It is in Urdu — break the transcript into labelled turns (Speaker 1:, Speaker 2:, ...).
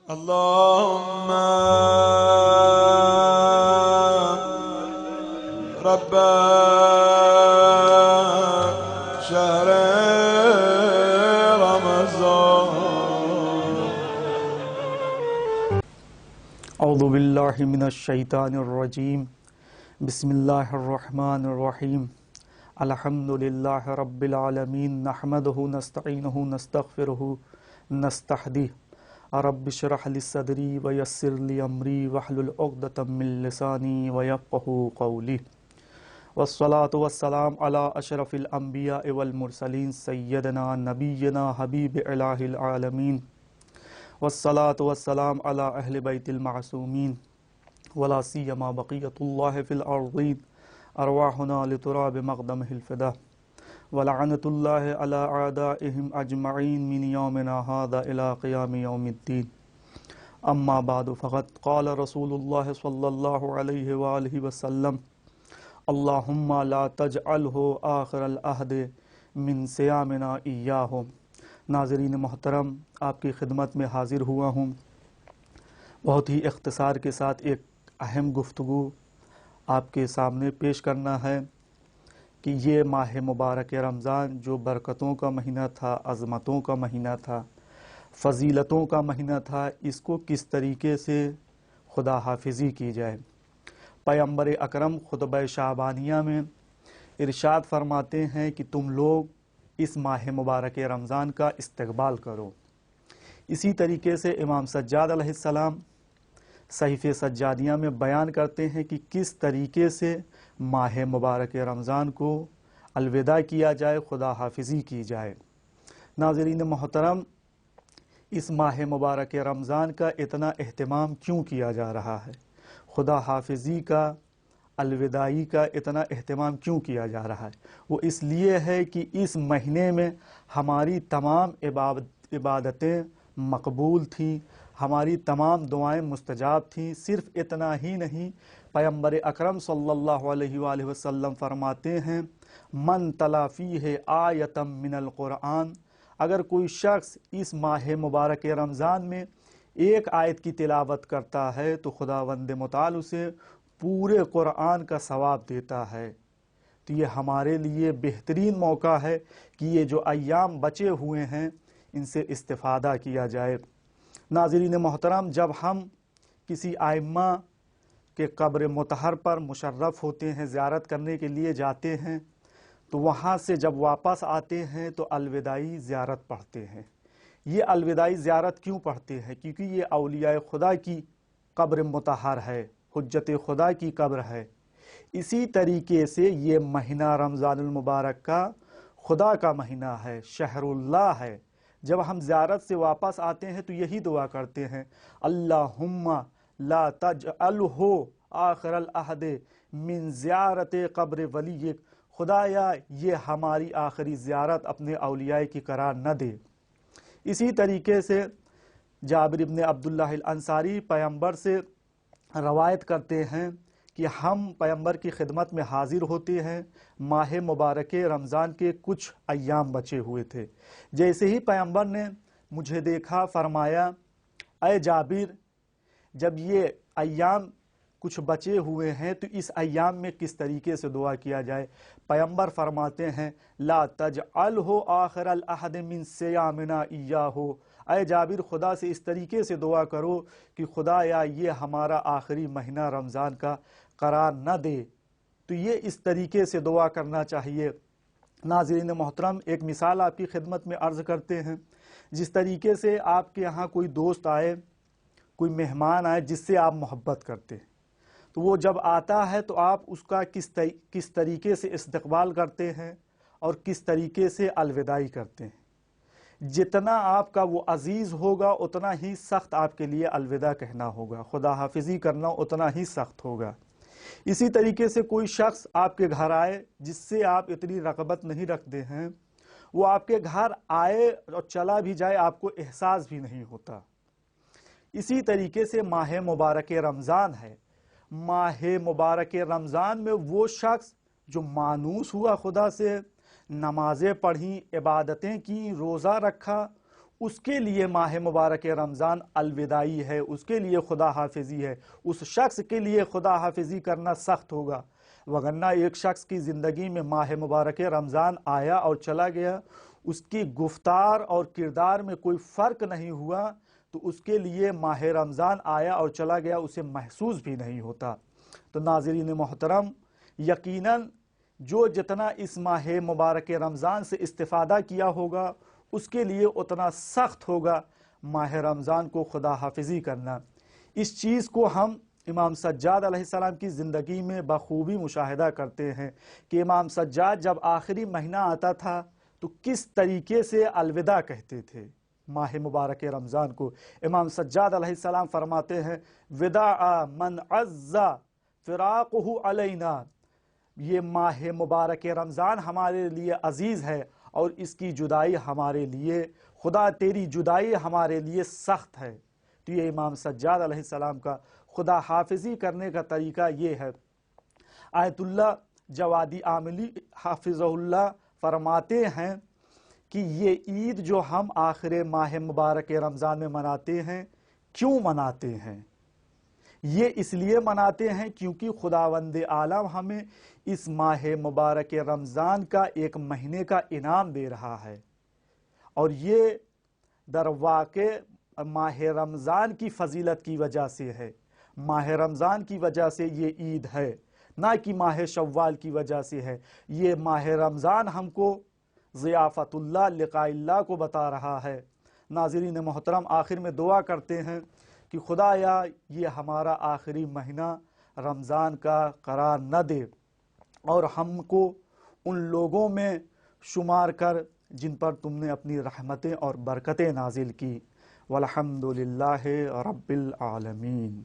Speaker 1: اللهم رب شهر رمضان.
Speaker 2: اعوذ باللہ من الشیطان الرجیم. بسم اللہ الرحمن الرحیم. الحمد للہ رب العالمین. نحمدہ نستعینہ نستغفرہ نستہدیہ. رب اشرح لی صدری ویسر لی امری واحلل عقدۃ من لسانی ویفقہوا قولی. والصلاة والسلام علی اشرف الانبیاء والمرسلین سیدنا نبینا حبیب الہ العالمین. والصلاة والسلام علی اہل بیت المعصومین ولا سیما بقیۃ اللہ فی الارضین. ارواحنا لتراب مقدمہ الفدا. ولعنت اللہ علی اعدائہم اجمعین من یومنا ھذا الی قیام یوم الدین. اما بعد فقد قال رسول اللہ صلی اللہ علیہ وآلہ وسلم: اللہم لا تجعلہ آخر العہد من صیامنا ایاہ. ناظرین محترم، آپ کی خدمت میں حاضر ہوا ہوں. بہت ہی اختصار کے ساتھ ایک اہم گفتگو آپ کے سامنے پیش کرنا ہے کہ یہ ماہ مبارک رمضان جو برکتوں کا مہینہ تھا، عظمتوں کا مہینہ تھا، فضیلتوں کا مہینہ تھا، اس کو کس طریقے سے خدا حافظی کی جائے. پیغمبر اکرم خطبہ شعبانیہ میں ارشاد فرماتے ہیں کہ تم لوگ اس ماہ مبارک رمضان کا استقبال کرو. اسی طریقے سے امام سجاد علیہ السلام صحیفہ سجادیہ میں بیان کرتے ہیں کہ کس طریقے سے ماہ مبارک رمضان کو الوداع کیا جائے، خدا حافظی کی جائے. ناظرین محترم، اس ماہ مبارک رمضان کا اتنا اہتمام کیوں کیا جا رہا ہے؟ خدا حافظی کا، الوداعی کا اتنا اہتمام کیوں کیا جا رہا ہے؟ وہ اس لیے ہے کہ اس مہینے میں ہماری تمام عبادتیں مقبول تھیں، ہماری تمام دعائیں مستجاب تھیں. صرف اتنا ہی نہیں، پیغمبر اکرم صلی اللہ علیہ وآلہ وسلم فرماتے ہیں: من تلا فیہ آیۃ من القرآن. اگر کوئی شخص اس ماہ مبارک رمضان میں ایک آیت کی تلاوت کرتا ہے تو خداوند متعال اسے پورے قرآن کا ثواب دیتا ہے. تو یہ ہمارے لیے بہترین موقع ہے کہ یہ جو ایام بچے ہوئے ہیں ان سے استفادہ کیا جائے. ناظرین محترم، جب ہم کسی ائمہ کے قبر مطہر پر مشرف ہوتے ہیں، زیارت کرنے کے لیے جاتے ہیں، تو وہاں سے جب واپس آتے ہیں تو الوداعی زیارت پڑھتے ہیں. یہ الوداعی زیارت کیوں پڑھتے ہیں؟ کیونکہ یہ اولیاء خدا کی قبر مطہر ہے، حجت خدا کی قبر ہے. اسی طریقے سے یہ مہینہ رمضان المبارک کا خدا کا مہینہ ہے، شہر اللہ ہے. جب ہم زیارت سے واپس آتے ہیں تو یہی دعا کرتے ہیں: اللہم لا تجعلہ آخر العہد من زیارت قبر ولیک. خدایا یہ ہماری آخری زیارت اپنے اولیاء کی قرار نہ دے. اسی طریقے سے جابر بن عبداللہ الانصاری پیغمبر سے روایت کرتے ہیں کہ ہم پیغمبر کی خدمت میں حاضر ہوتے ہیں. ماہ مبارک رمضان کے کچھ ایام بچے ہوئے تھے. جیسے ہی پیغمبر نے مجھے دیکھا، فرمایا: اے جابر، جب یہ ایام کچھ بچے ہوئے ہیں تو اس ایام میں کس طریقے سے دعا کیا جائے؟ پیغمبر فرماتے ہیں: لا تجعلہ آخر العہد من صیامنا ایاہ. اے جابر، خدا سے اس طریقے سے دعا کرو کہ خدایا یہ ہمارا آخری مہینہ رمضان کا قرار نہ دے. تو یہ اس طریقے سے دعا کرنا چاہیے. ناظرین محترم، ایک مثال آپ کی خدمت میں عرض کرتے ہیں. جس طریقے سے آپ کے یہاں کوئی دوست آئے، کوئی مہمان آئے جس سے آپ محبت کرتے ہیں، تو وہ جب آتا ہے تو آپ اس کا کس طریقے سے استقبال کرتے ہیں اور کس طریقے سے الوداعی کرتے ہیں. جتنا آپ کا وہ عزیز ہوگا اتنا ہی سخت آپ کے لیے الوداع کہنا ہوگا، خدا حافظی کرنا اتنا ہی سخت ہوگا. اسی طریقے سے کوئی شخص آپ کے گھر آئے جس سے آپ اتنی رغبت نہیں رکھتے ہیں، وہ آپ کے گھر آئے اور چلا بھی جائے آپ کو احساس بھی نہیں ہوتا. اسی طریقے سے ماہ مبارک رمضان ہے. ماہ مبارک رمضان میں وہ شخص جو مانوس ہوا خدا سے، نمازیں پڑھیں، عبادتیں کی، روزہ رکھا، اس کے لیے ماہ مبارک رمضان الوداعی ہے، اس کے لیے خدا حافظی ہے، اس شخص کے لیے خدا حافظی کرنا سخت ہوگا۔ وگرنہ ایک شخص کی زندگی میں ماہ مبارک رمضان آیا اور چلا گیا، اس کی گفتار اور کردار میں کوئی فرق نہیں ہوا، تو اس کے لیے ماہ رمضان آیا اور چلا گیا اسے محسوس بھی نہیں ہوتا۔ تو ناظرین محترم، یقیناً جو جتنا اس ماہ مبارک رمضان سے استفادہ کیا ہوگا اس کے لیے اتنا سخت ہوگا ماہ رمضان کو خدا حافظی کرنا۔ اس چیز کو ہم امام سجاد علیہ السلام کی زندگی میں بخوبی مشاہدہ کرتے ہیں کہ امام سجاد جب آخری مہینہ آتا تھا تو کس طریقے سے الوداع کہتے تھے ماہ مبارک رمضان کو۔ امام سجاد علیہ السلام فرماتے ہیں وداع من عز فراقہ علینا، یہ ماہ مبارک رمضان ہمارے لیے عزیز ہے اور اس کی جدائی ہمارے لیے، خدا تیری جدائی ہمارے لیے سخت ہے۔ تو یہ امام سجاد علیہ السلام کا خدا حافظی کرنے کا طریقہ یہ ہے۔ آیت اللہ جوادی عاملی حافظہ اللہ فرماتے ہیں کہ یہ عید جو ہم آخر ماہ مبارک رمضان میں مناتے ہیں، کیوں مناتے ہیں؟ یہ اس لیے مناتے ہیں کیونکہ خداوند عالم ہمیں اس ماہ مبارک رمضان کا ایک مہینے کا انعام دے رہا ہے، اور یہ در واقع ماہ رمضان کی فضیلت کی وجہ سے ہے۔ ماہ رمضان کی وجہ سے یہ عید ہے، نہ کہ ماہ شوال کی وجہ سے ہے۔ یہ ماہ رمضان ہم کو ضیافت اللہ لقاء اللہ کو بتا رہا ہے۔ ناظرین محترم، آخر میں دعا کرتے ہیں کہ خدایا یہ ہمارا آخری مہینہ رمضان کا قرار نہ دے اور ہم کو ان لوگوں میں شمار کر جن پر تم نے اپنی رحمتیں اور برکتیں نازل کی۔ والحمد للہ رب العالمین۔